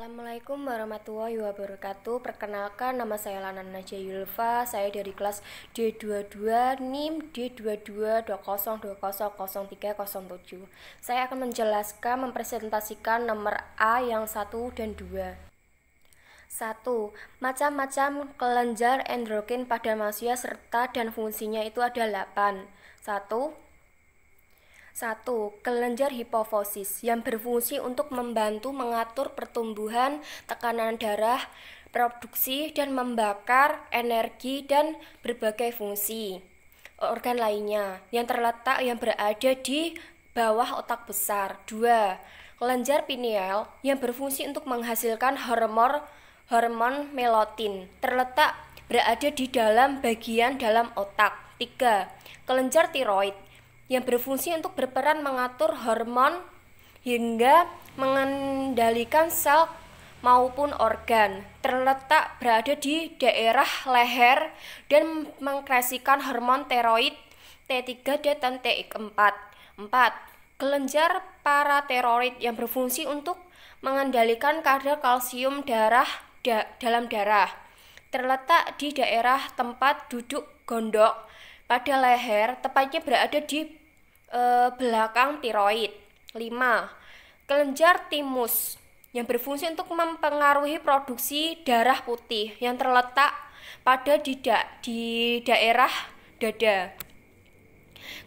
Assalamualaikum warahmatullahi wabarakatuh. Perkenalkan, nama saya Lana Najah Yulfa. Saya dari kelas D22 NIM D2220200307. Saya akan menjelaskan, mempresentasikan nomor A yang 1 dan 2. 1. Macam-macam kelenjar endokrin pada manusia serta dan fungsinya itu ada 8. 1. Kelenjar hipofisis yang berfungsi untuk membantu mengatur pertumbuhan, tekanan darah, produksi dan membakar energi dan berbagai fungsi organ lainnya yang berada di bawah otak besar. 2. Kelenjar pineal yang berfungsi untuk menghasilkan hormon melatonin berada di dalam bagian dalam otak. 3. Kelenjar tiroid yang berfungsi untuk berperan mengatur hormon hingga mengendalikan sel maupun organ, berada di daerah leher dan mengekskresikan hormon tiroid T3 dan T4. 4. Kelenjar paratiroid yang berfungsi untuk mengendalikan kadar kalsium dalam darah, terletak di daerah tempat duduk gondok pada leher, tepatnya berada di belakang tiroid. 5. Kelenjar timus yang berfungsi untuk mempengaruhi produksi darah putih yang terletak pada di daerah dada.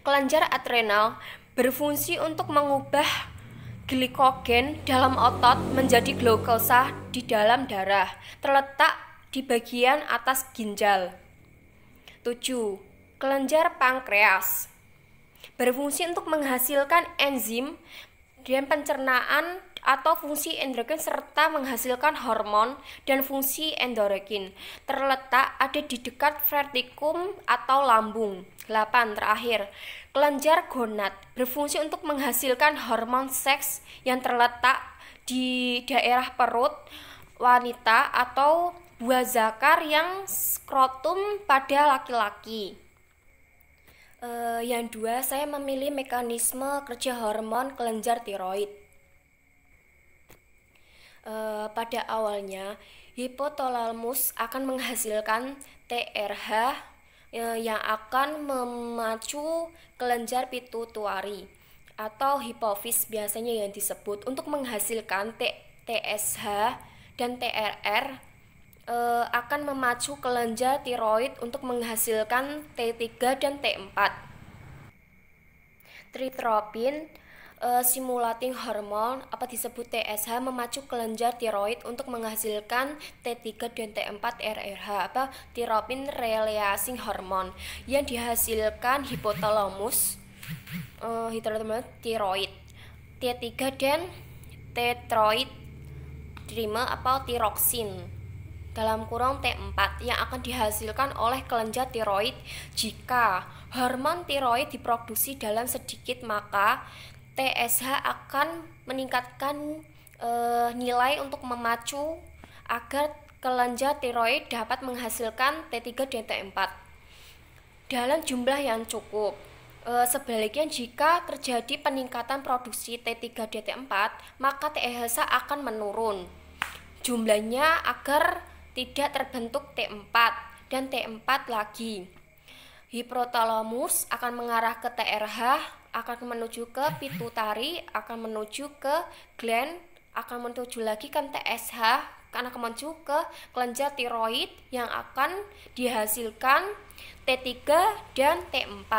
Kelenjar adrenal berfungsi untuk mengubah glikogen dalam otot menjadi glukosa di dalam darah, terletak di bagian atas ginjal. 7. Kelenjar pankreas berfungsi untuk menghasilkan enzim dan pencernaan atau fungsi endokrin serta menghasilkan hormon dan fungsi endokrin, terletak ada di dekat vertikum atau lambung. 8. Terakhir, kelenjar gonad berfungsi untuk menghasilkan hormon seks yang terletak di daerah perut wanita atau buah zakar yang skrotum pada laki-laki. Yang 2, saya memilih mekanisme kerja hormon kelenjar tiroid. Pada awalnya, hipotalamus akan menghasilkan TRH yang akan memacu kelenjar pituitari atau hipofis biasanya yang disebut untuk menghasilkan TSH, dan TRR akan memacu kelenjar tiroid untuk menghasilkan T3 dan T4. Tritropin stimulating hormone disebut TSH memacu kelenjar tiroid untuk menghasilkan T3 dan T4 RRH tropin releasing hormone yang dihasilkan hipotalamus tiroid T3 dan tetroid tiroksin T4 yang akan dihasilkan oleh kelenjar tiroid. Jika hormon tiroid diproduksi dalam sedikit, maka TSH akan meningkatkan nilai untuk memacu agar kelenjar tiroid dapat menghasilkan T3 dan T4 dalam jumlah yang cukup. Sebaliknya, jika terjadi peningkatan produksi T3 dan T4, maka TSH akan menurun jumlahnya agar tidak terbentuk T4 dan T4 lagi. Hipotalamus akan mengarah ke TRH, akan menuju ke pituitari, akan menuju ke gland, akan menuju lagi ke TSH, karena akan menuju ke kelenjar tiroid yang akan dihasilkan T3 dan T4.